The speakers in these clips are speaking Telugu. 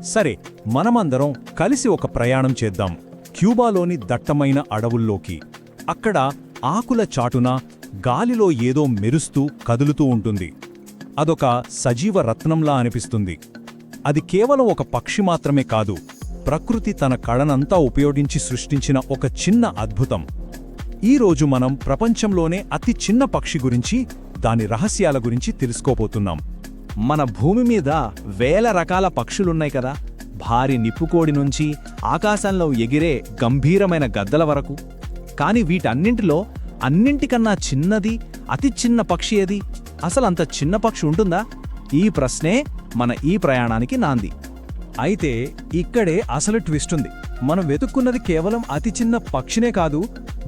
సరే, మనమందరం కలిసి ఒక ప్రయాణం చేద్దాం క్యూబాలోని దట్టమైన అడవుల్లోకి. అక్కడ ఆకుల చాటున గాలిలో ఏదో మెరుస్తూ కదులుతూ ఉంటుంది. అదొక సజీవ రత్నంలా అనిపిస్తుంది. అది కేవలం ఒక పక్షి మాత్రమే కాదు, ప్రకృతి తన కళనంతా ఉపయోగించి సృష్టించిన ఒక చిన్న అద్భుతం. ఈరోజు మనం ప్రపంచంలోనే అతి చిన్న పక్షి గురించి, దాని రహస్యాల గురించి తెలుసుకోబోతున్నాం. మన భూమి మీద వేల రకాల పక్షులున్నాయి కదా, భారీ నిప్పుకోడి నుంచి ఆకాశంలో ఎగిరే గంభీరమైన గద్దల వరకు. కాని వీటన్నింటిలో అన్నింటికన్నా చిన్నది, అతి చిన్న పక్షి ఏది? అసలంత చిన్న పక్షి ఉంటుందా? ఈ ప్రశ్నే మన ఈ ప్రయాణానికి నాంది. అయితే ఇక్కడే అసలు ట్విస్ట్ ఉంది. మనం వెతుక్కున్నది కేవలం అతి చిన్న పక్షినే కాదు,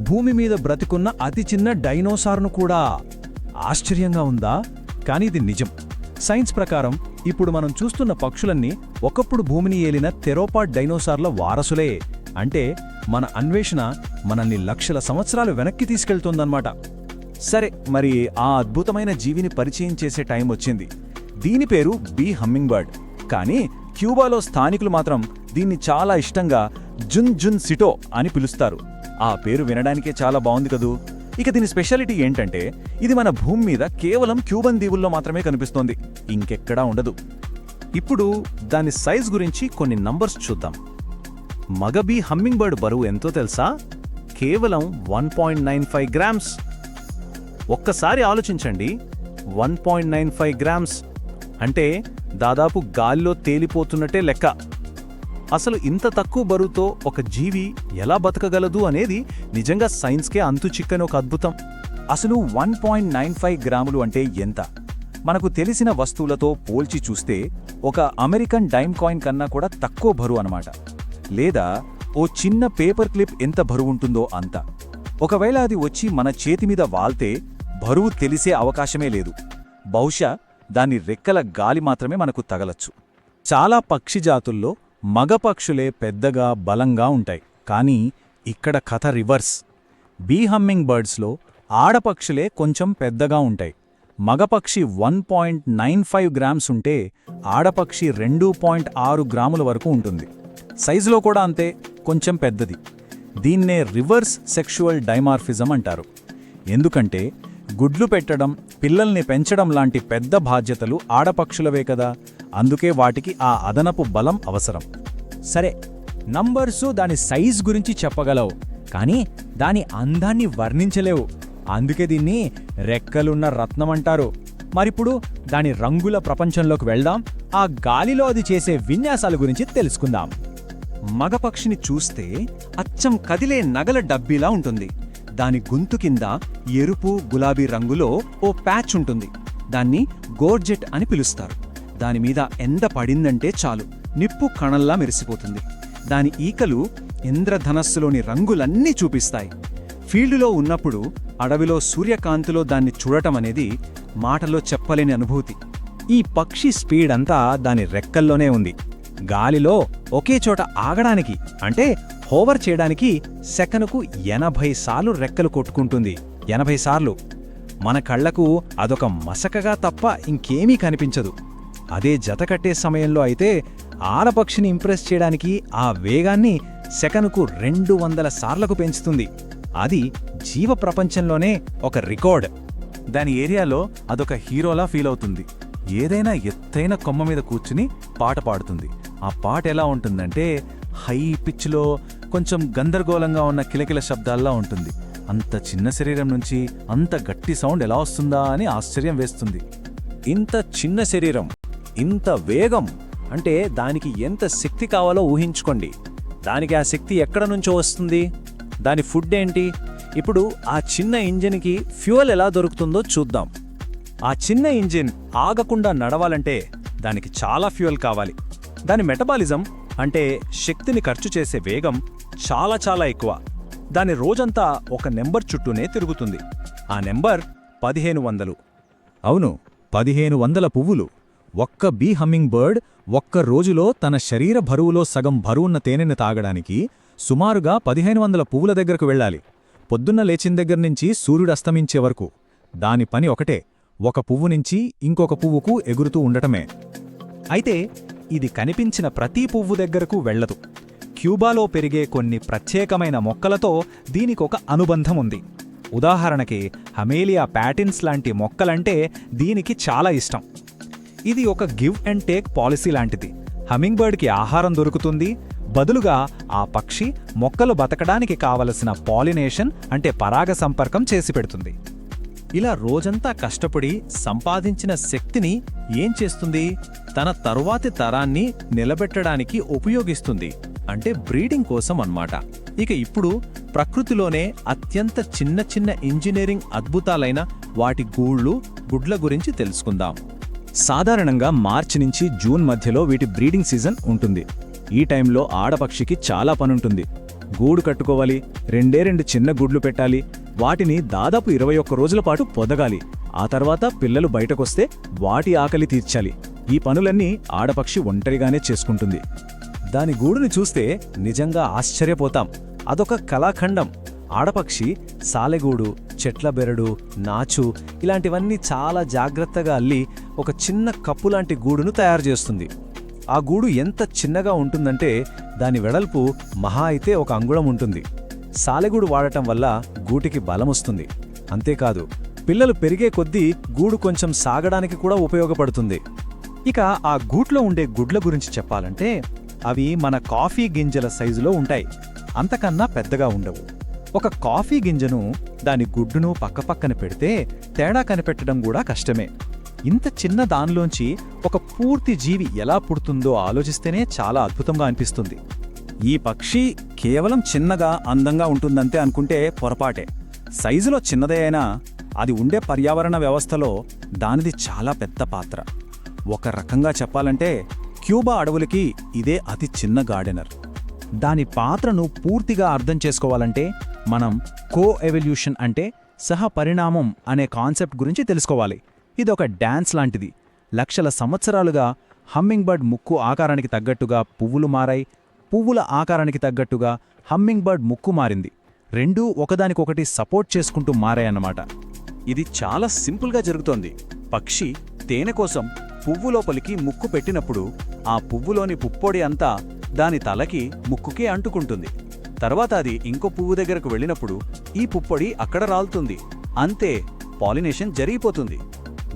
భూమి మీద బ్రతికున్న అతి చిన్న డైనోసార్ను కూడా. ఆశ్చర్యంగా ఉందా? కానీ ఇది నిజం. సైన్స్ ప్రకారం ఇప్పుడు మనం చూస్తున్న పక్షులన్నీ ఒకప్పుడు భూమిని ఏలిన థెరోపాడ్ డైనోసార్ల వారసులే. అంటే మన అన్వేషణ మనల్ని లక్షల సంవత్సరాలు వెనక్కి తీసుకెళ్తోందన్నమాట. సరే, మరి ఆ అద్భుతమైన జీవిని పరిచయం చేసే టైం వచ్చింది. దీని పేరు బీ హమ్మింగ్ బర్డ్. కానీ క్యూబాలో స్థానికులు మాత్రం దీన్ని చాలా ఇష్టంగా జున్ జున్ సిటో అని పిలుస్తారు. ఆ పేరు వినడానికే చాలా బాగుంది కదూ. ఇక దీని స్పెషాలిటీ ఏంటంటే, ఇది మన భూమి మీద కేవలం క్యూబన్ దీవుల్లో మాత్రమే కనిపిస్తోంది, ఇంకెక్కడా ఉండదు. ఇప్పుడు దాని సైజ్ గురించి కొన్ని నంబర్స్ చూద్దాం. మగ బీ హమ్మింగ్ బర్డ్ బరువు ఎంతో తెలుసా? కేవలం 1.95 గ్రామ్స్. ఒక్కసారి ఆలోచించండి, 1.95 గ్రామ్స్ అంటే దాదాపు గాలిలో తేలిపోతున్నట్టే లెక్క. అసలు ఇంత తక్కువ బరువుతో ఒక జీవి ఎలా బతకగలదు అనేది నిజంగా సైన్స్కే అంతుచిక్కని ఒక అద్భుతం. అసలు 1.95 గ్రాములు అంటే ఎంత? మనకు తెలిసిన వస్తువులతో పోల్చి చూస్తే ఒక అమెరికన్ డైమ్ కాయిన్ కన్నా కూడా తక్కువ బరువు అన్నమాట. లేదా ఓ చిన్న పేపర్ క్లిప్ ఎంత బరువుంటుందో అంత. ఒకవేళ అది వచ్చి మన చేతిమీద వాల్తే బరువు తెలిసే అవకాశమే లేదు. బహుశా దాని రెక్కల గాలి మాత్రమే మనకు తగలచ్చు. చాలా పక్షి జాతుల్లో మగ పక్షులే పెద్దగా బలంగా ఉంటాయి. కానీ ఇక్కడ కథ రివర్స్. బీ హమ్మింగ్ బర్డ్స్లో ఆడపక్షులే కొంచెం పెద్దగా ఉంటాయి. మగపక్షి 1.95 గ్రామ్స్ ఉంటే ఆడపక్షి 2.6 గ్రాముల వరకు ఉంటుంది. సైజులో కూడా అంతే, కొంచెం పెద్దది. దీన్నే రివర్స్ సెక్షువల్ డైమార్ఫిజం అంటారు. ఎందుకంటే గుడ్లు పెట్టడం, పిల్లల్ని పెంచడం లాంటి పెద్ద బాధ్యతలు ఆడపక్షులవే కదా. అందుకే వాటికి ఆ అదనపు బలం అవసరం. సరే, నంబర్సు దాని సైజ్ గురించి చెప్పగలవు, కానీ దాని అందాన్ని వర్ణించలేవు. అందుకే దీన్ని రెక్కలున్న రత్నం అంటారు. మరిప్పుడు దాని రంగుల ప్రపంచంలోకి వెళ్దాం. ఆ గాలిలో అది చేసే విన్యాసాల గురించి తెలుసుకుందాం. మగపక్షిని చూస్తే అచ్చం కదిలే నగల డబ్బీలా ఉంటుంది. దాని గొంతు కింద ఎరుపు, గులాబీ రంగులో ఓ ప్యాచ్ ఉంటుంది. దాన్ని గోర్జెట్ అని పిలుస్తారు. దానిమీద ఎండ పడిందంటే చాలు, నిప్పు కణంలా మెరిసిపోతుంది. దాని ఈకలు ఇంద్రధనస్సులోని రంగులన్నీ చూపిస్తాయి. ఫీల్డులో ఉన్నప్పుడు అడవిలో సూర్యకాంతిలో దాన్ని చూడటం అనేది మాటలో చెప్పలేని అనుభూతి. ఈ పక్షి స్పీడ్ అంతా దాని రెక్కల్లోనే ఉంది. గాలిలో ఒకే చోట ఆగడానికి, అంటే హోవర్ చేయడానికి సెకనుకు 80 సార్లు రెక్కలు కొట్టుకుంటుంది. 80 సార్లు. మన కళ్లకు అదొక మసకగా తప్ప ఇంకేమీ కనిపించదు. అదే జతకట్టే సమయంలో అయితే ఆడపక్షిని ఇంప్రెస్ చేయడానికి ఆ వేగాన్ని సెకనుకు 200 సార్లకు పెంచుతుంది. అది జీవ ప్రపంచంలోనే ఒక రికార్డ్. దాని ఏరియాలో అదొక హీరోలా ఫీల్ అవుతుంది. ఏదైనా ఎత్తైన కొమ్మ మీద కూర్చుని పాట పాడుతుంది. ఆ పాట ఎలా ఉంటుందంటే హై పిచ్లో కొంచెం గందరగోళంగా ఉన్న కిలకిల శబ్దాల్లా ఉంటుంది. అంత చిన్న శరీరం నుంచి అంత గట్టి సౌండ్ ఎలా వస్తుందా అని ఆశ్చర్యం వేస్తుంది. ఇంత చిన్న శరీరం, ఇంత వేగం అంటే దానికి ఎంత శక్తి కావాలో ఊహించుకోండి. దానికి ఆ శక్తి ఎక్కడ నుంచో వస్తుంది? దాని ఫుడ్ ఏంటి? ఇప్పుడు ఆ చిన్న ఇంజిన్కి ఫ్యూయల్ ఎలా దొరుకుతుందో చూద్దాం. ఆ చిన్న ఇంజిన్ ఆగకుండా నడవాలంటే దానికి చాలా ఫ్యూయల్ కావాలి. దాని మెటబాలిజం అంటే శక్తిని ఖర్చు చేసే వేగం చాలా చాలా ఎక్కువ. దాని రోజంతా ఒక నెంబర్ చుట్టూనే తిరుగుతుంది. ఆ నెంబర్ 1500. అవును, 1500 పువ్వులు. ఒక్క బీ హమ్మింగ్ బర్డ్ ఒక్క రోజులో తన శరీర బరువులో సగం బరువున్న తేనెను తాగడానికి సుమారుగా 1500 పువ్వుల దగ్గరకు వెళ్ళాలి. పొద్దున్న లేచిన దగ్గర్నుంచి సూర్యుడస్తమించే వరకు. దాని పని ఒకటే, ఒక పువ్వు నుంచి ఇంకొక పువ్వుకు ఎగురుతూ ఉండటమే. అయితే ఇది కనిపించిన ప్రతి పువ్వు దగ్గరకు వెళ్ళదు. క్యూబాలో పెరిగే కొన్ని ప్రత్యేకమైన మొక్కలతో దీనికొక అనుబంధం ఉంది. ఉదాహరణకి హమేలియా ప్యాటిన్స్ లాంటి మొక్కలంటే దీనికి చాలా ఇష్టం. ఇది ఒక గివ్ అండ్ టేక్ పాలసీ లాంటిది. హమ్మింగ్బర్డ్కి ఆహారం దొరుకుతుంది, బదులుగా ఆ పక్షి మొక్కలు బతకడానికి కావలసిన పాలినేషన్ అంటే పరాగ సంపర్కం చేసి పెడుతుంది. ఇలా రోజంతా కష్టపడి సంపాదించిన శక్తిని ఏం చేస్తుంది? తన తరువాతి తరాన్ని నిలబెట్టడానికి ఉపయోగిస్తుంది. అంటే బ్రీడింగ్ కోసం అన్నమాట. ఇక ఇప్పుడు ప్రకృతిలోనే అత్యంత చిన్న చిన్న ఇంజనీరింగ్ అద్భుతాలైన వాటి గుడ్ల గురించి తెలుసుకుందాం. సాధారణంగా మార్చి నుంచి జూన్ మధ్యలో వీటి బ్రీడింగ్ సీజన్ ఉంటుంది. ఈ టైంలో ఆడపక్షికి చాలా పనుంటుంది. గూడు కట్టుకోవాలి, 2 చిన్న గుడ్లు పెట్టాలి, వాటిని దాదాపు 21 రోజుల పాటు పొదగాలి. ఆ తర్వాత పిల్లలు బయటకొస్తే వాటి ఆకలి తీర్చాలి. ఈ పనులన్నీ ఆడపక్షి ఒంటరిగానే చేసుకుంటుంది. దాని గూడుని చూస్తే నిజంగా ఆశ్చర్యపోతాం. అదొక కళాఖండం. ఆడపక్షి సాలెగూడు, చెట్ల బెరడు, నాచు ఇలాంటివన్నీ చాలా జాగ్రత్తగా అల్లి ఒక చిన్న కప్పులాంటి గూడును తయారు చేస్తుంది. ఆ గూడు ఎంత చిన్నగా ఉంటుందంటే దాని వెడల్పు మహా అయితే 1 అంగుళం ఉంటుంది. సాలెగూడు వాడటం వల్ల గూటికి బలమొస్తుంది. అంతేకాదు, పిల్లలు పెరిగే కొద్దీ గూడు కొంచెం సాగడానికి కూడా ఉపయోగపడుతుంది. ఇక ఆ గూట్లో ఉండే గుడ్ల గురించి చెప్పాలంటే అవి మన కాఫీ గింజల సైజులో ఉంటాయి. అంతకన్నా పెద్దగా ఉండవు. ఒక కాఫీ గింజను దాని గుడ్డును పక్కపక్కన పెడితే తేడా కనిపెట్టడం కూడా కష్టమే. ఇంత చిన్న దానిలోంచి ఒక పూర్తి జీవి ఎలా పుడుతుందో ఆలోచిస్తేనే చాలా అద్భుతంగా అనిపిస్తుంది. ఈ పక్షి కేవలం చిన్నగా అందంగా ఉంటుందంతే అనుకుంటే పొరపాటే. సైజులో చిన్నదే అయినా అది ఉండే పర్యావరణ వ్యవస్థలో దానిది చాలా పెద్ద పాత్ర. ఒక రకంగా చెప్పాలంటే క్యూబా అడవులకి ఇదే అతి చిన్న గార్డెనర్. దాని పాత్రను పూర్తిగా అర్థం చేసుకోవాలంటే మనం కో-ఎవల్యూషన్ అంటే సహపరిణామం అనే కాన్సెప్ట్ గురించి తెలుసుకోవాలి. ఇదొక డాన్స్ లాంటిది. లక్షల సంవత్సరాలుగా హమ్మింగ్బర్డ్ ముక్కు ఆకారానికి తగ్గట్టుగా పువ్వులు మారాయి, పువ్వుల ఆకారానికి తగ్గట్టుగా హమ్మింగ్బర్డ్ ముక్కు మారింది. రెండూ ఒకదానికొకటి సపోర్ట్ చేసుకుంటూ మారాయన్నమాట. ఇది చాలా సింపుల్గా జరుగుతోంది. పక్షి తేనె కోసం పువ్వు లోపలికి ముక్కు పెట్టినప్పుడు ఆ పువ్వులోని పుప్పొడి అంతా దాని తలకి ముక్కుకే అంటుకుంటుంది. తర్వాత అది ఇంకో పువ్వు దగ్గరకు వెళ్ళినప్పుడు ఈ పుప్పొడి అక్కడ రాలుతుంది. అంతే, పాలినేషన్ జరిగిపోతుంది.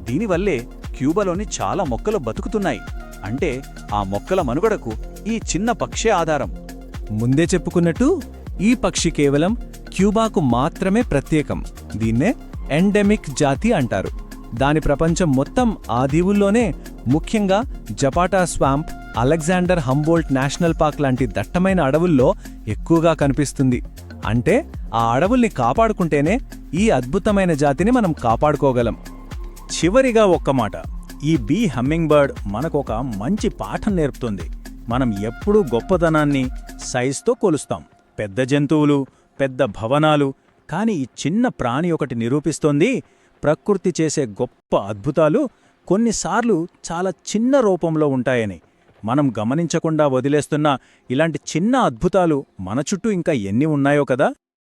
దీనివల్లే క్యూబాలోని చాలా మొక్కలు బతుకుతున్నాయి. అంటే ఆ మొక్కల మనుగడకు ఈ చిన్న పక్షే ఆధారం. ముందే చెప్పుకున్నట్టు ఈ పక్షి కేవలం క్యూబాకు మాత్రమే ప్రత్యేకం. దీన్నే ఎండెమిక్ జాతి అంటారు. దాని ప్రపంచం మొత్తం ఆ దీవుల్లోనే, ముఖ్యంగా Zapata swamp, Alexander Humboldt national park లాంటి దట్టమైన అడవుల్లో ఎక్కువగా కనిపిస్తుంది. అంటే ఆ అడవుల్ని కాపాడుకుంటేనే ఈ అద్భుతమైన జాతిని మనం కాపాడుకోగలం. చివరిగా ఒక్క మాట, ఈ బీ హమ్మింగ్బర్డ్ మనకొక మంచి పాఠం నేర్పుతుంది. మనం ఎప్పుడూ గొప్పదనాన్ని సైజుతో కొలుస్తాం, పెద్ద జంతువులు, పెద్ద భవనాలు. కాని ఈ చిన్న ప్రాణి ఒకటి నిరూపిస్తోంది, ప్రకృతి చేసే గొప్ప అద్భుతాలు కొన్నిసార్లు చాలా చిన్న రూపంలో ఉంటాయని. మనం గమనించకుండా వదిలేస్తున్న ఇలాంటి చిన్న అద్భుతాలు మన చుట్టూ ఇంకా ఎన్ని ఉన్నాయో కదా.